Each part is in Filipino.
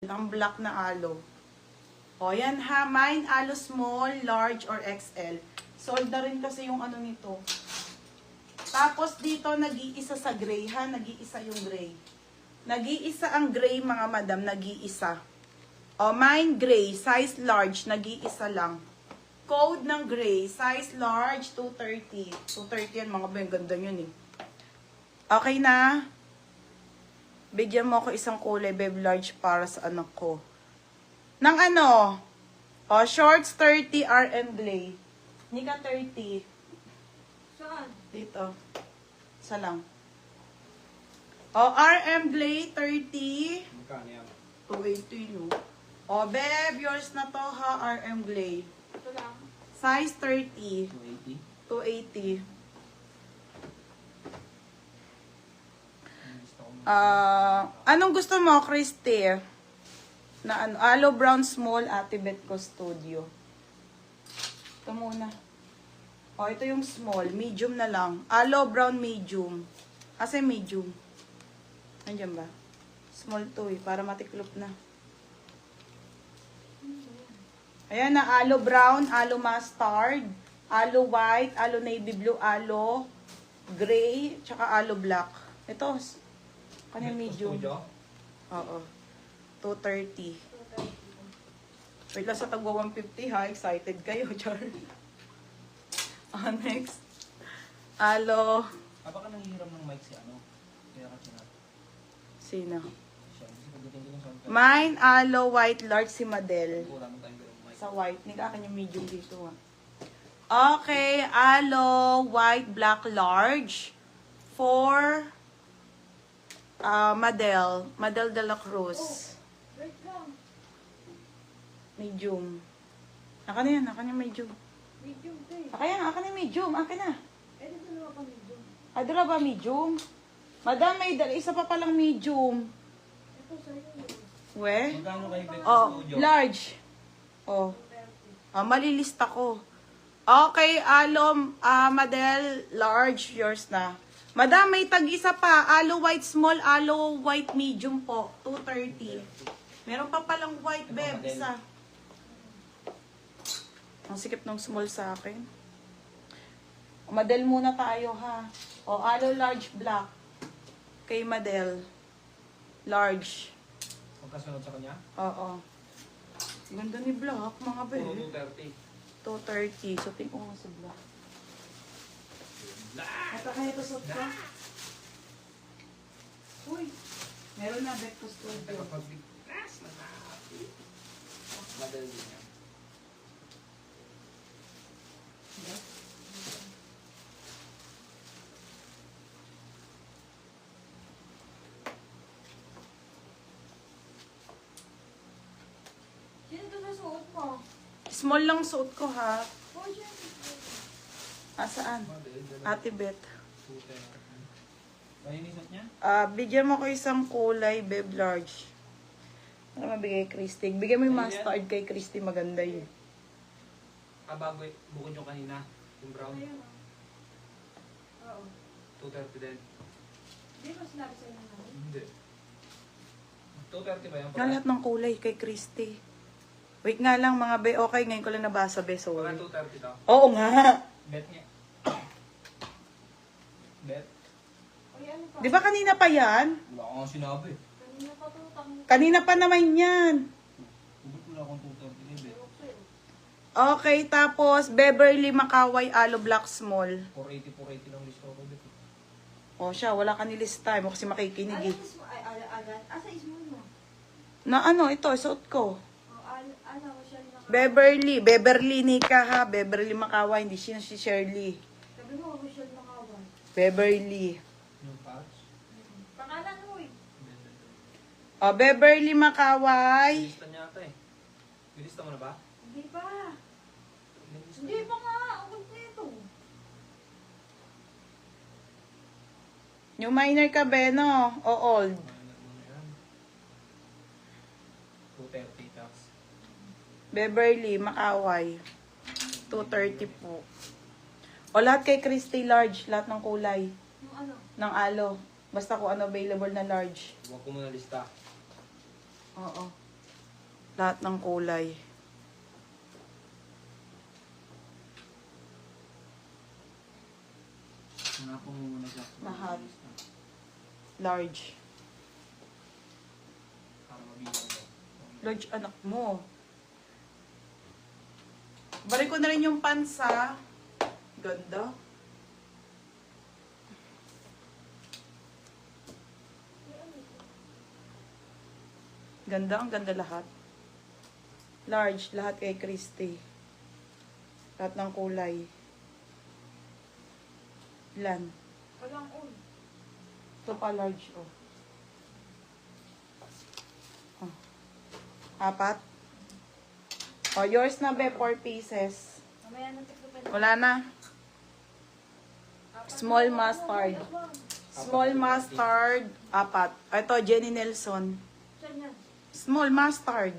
ng black na aloe. O, yan ha. Mine, aloe small, large, or XL. Sold na rin kasi yung ano nito. Tapos dito, nag-iisa sa gray ha. Nag-iisa yung gray. Nag-iisa ang gray mga madam. Nag-iisa. O, mine gray, size large. Nag-iisa lang. Code ng gray, size large, 230. 230 yan mga ba. Yung ganda yun eh. Okay na? Bigyan mo ako isang kulay, babe, large para sa anak ko. Nang ano? O, shorts 30 RM Glay. Nika 30. Saan? Dito. Isa lang. O, RM Glay 30. Magkano yan? 280 no. O, babe, yours na to ha, RM Glay. Ito lang. Size 30. 280? 280. Anong gusto mo, Christy? Na ano, aloe brown small, Ate Bet ko studio. Ito muna. O, ito yung small. Medium na lang. Aloe brown medium. Kasi medium. Nandiyan ba? Small to eh, para matiklop na. Ayan na, aloe brown, aloe mustard, aloe white, aloe navy blue, aloe gray, tsaka aloe black. Ito, kanya medium. Oo. 230. Wait lang sa tagwa 150 ha. Excited kayo, Char. Next. Aloe. Baka nanghihiram ng mic si ano? Kaya ka sinabi. Sino? Siya. Kasi pagdating ko ng sound card. Mine, aloe white, large si Madel. Wala naman tayong ganung mic. Sa white. Nikakan yung medium dito ha. Okay. Aloe white, black, large. For Madel. Madel de la Cruz. Wait lang. Medium. Akin na yan. Akin yung medium. Medium to eh. Akin na medium. Akin na. Eh, dito naman pa medium. Adra ba medium? Madam, may isa pa palang medium. Ito sa'yo yun. We? Magkano kayo bet Oh, studio? large. Oh. Malilista ko. Okay, Aloe, Madel, large, yours na. Madam, may tag-isa pa. Aloe white small, aloe white medium po. 230. Meron pa palang white, beb. Isa. Ang sikip ng small sa akin. Madel muna tayo, ha. O, aloe large black. Kay Madel. Large. Magkasunod sa kanya? Oo. Ganda ni black, mga Puro bebe. 230. 230. So, tingin ko nga sa black. Ito kayo ito suot ko. Uy. Meron na bet ko studio. Pero pag biglas na natin. Madali din yan. Sino ito sa suot mo? Small lang suot ko, ha. Oh, dyan. Madali Saan? din. Ate Bet. 230. Kaya nisot niya? Bigyan mo ko isang kulay, beb large. Ano mabigay kay Christy? Bigyan mo yung mustard kay Christy, maganda yun. Bago bukod yung kanina. Yung brown. Ayun. Oo. 230 din. Di ba sinabi sa'yo na namin? Hindi. 230 ba yan? Na lahat ng kulay kay Christy. Wait nga lang mga be, okay, ngayon ko lang nabasa be, Pagka sorry. 230 daw. Oo nga. Bet niya. Bet? Uy, ano pa? Di ba kanina pa yan? Wala akong sinabi. Kanina pa tutang. Kanina pa naman yan. Ubot wala akong 230 din bet. Okay, tapos Beverly Makaway Aloe Black Small. 480 lang list ako bet. O siya, wala ka nilista mo kasi makikinig eh. Agad. Asa ismo mo? Na ano, ito, suot ko. Oh, ano, siya rin naka... Beverly Nika ha, Beverly Makaway, hindi siya si Shirley. Sabi mo, Michelle Makawan. Beverly. Yung pouch? Pangalan mo eh. O, Beverly Makaway. Lista niya ata eh. Bilista mo na ba? Hindi pa. Nilista Hindi niya. pa nga. Ang kompleto. New minor ka, Beno? O old? Minor mo na yan. 230 tax. Beverly Makaway. 230 po. O, lahat kay Christy large, lahat ng kulay. Yung ano? Ng alo. Basta kung ano available na large. Huwag ko muna lista. Oo. Lahat ng kulay. Hanapin mo muna siya. Lahat. Large. Para mabilang mo. Large anak mo. Balik ko na rin yung pansa. Ganda. Ganda, ang ganda lahat. Large, lahat kay Christy. Lahat ng kulay. Ilan? Walang uy. Ito pa large, oh. Oh. 4. Oh, yours na, be, 4 pieces. Mamaya na tiklo pa. Wala na. Small mustard. Small mustard, 4. Ito, Jenny Nelson. Saan yan? Small mustard.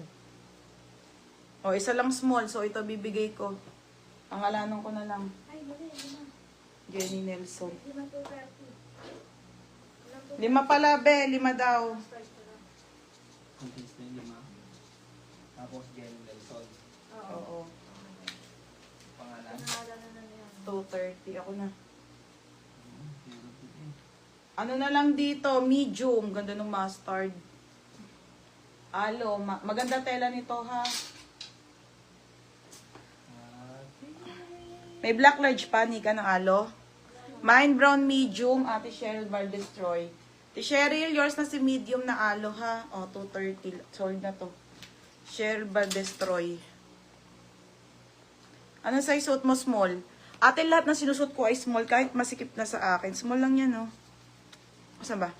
O, isa lang small. So, ito bibigay ko. Pangalanan ko na lang. Ay, mali. Lima. Jenny Nelson. Lima to 30. 5 pala, be. 5 daw. Stars ko lang. Contains na yung 5. Tapos Jenny Nelson. Oo. Oo. Pangalan. Pangalan na yan. 2:30. Ako na. Meron po eh. Ano na lang dito? Medium. Ganda ng mustard. Alo. Maganda tela nito, ha? May black large pa. Nika ng alo. Mine brown medium. Ate Cheryl Valdestroy. Ate Cheryl, yours na si medium na alo, ha? O, 2:30. Sold na to. Cheryl Valdestroy. Anong size suot mo? Small. Ate, lahat na sinusot ko ay small. Kahit masikip na sa akin. Small lang yan, oh. Saan ba?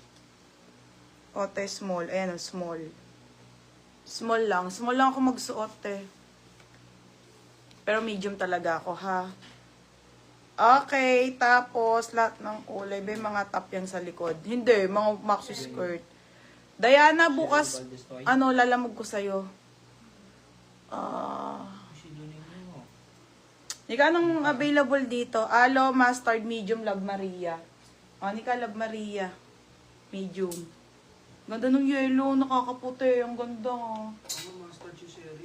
Ote, small. Ayan, oh, small. Small lang. Small lang ako magsuot, eh. Pero medium talaga ako, ha? Okay, tapos lahat ng kulay. May mga top yan sa likod. Hindi, mga maxi skirt. Diana, bukas, ano, lalamog ko sa'yo. Nika, anong available dito? Alo, mustard, medium, Love Maria. Nika, Love Maria. Medium. Ganda ng yellow, nakakaputi. Ang ganda, oh. Ano mustard si Sherry?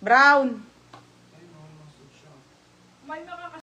Brown. Ayun, mustard siya. May mga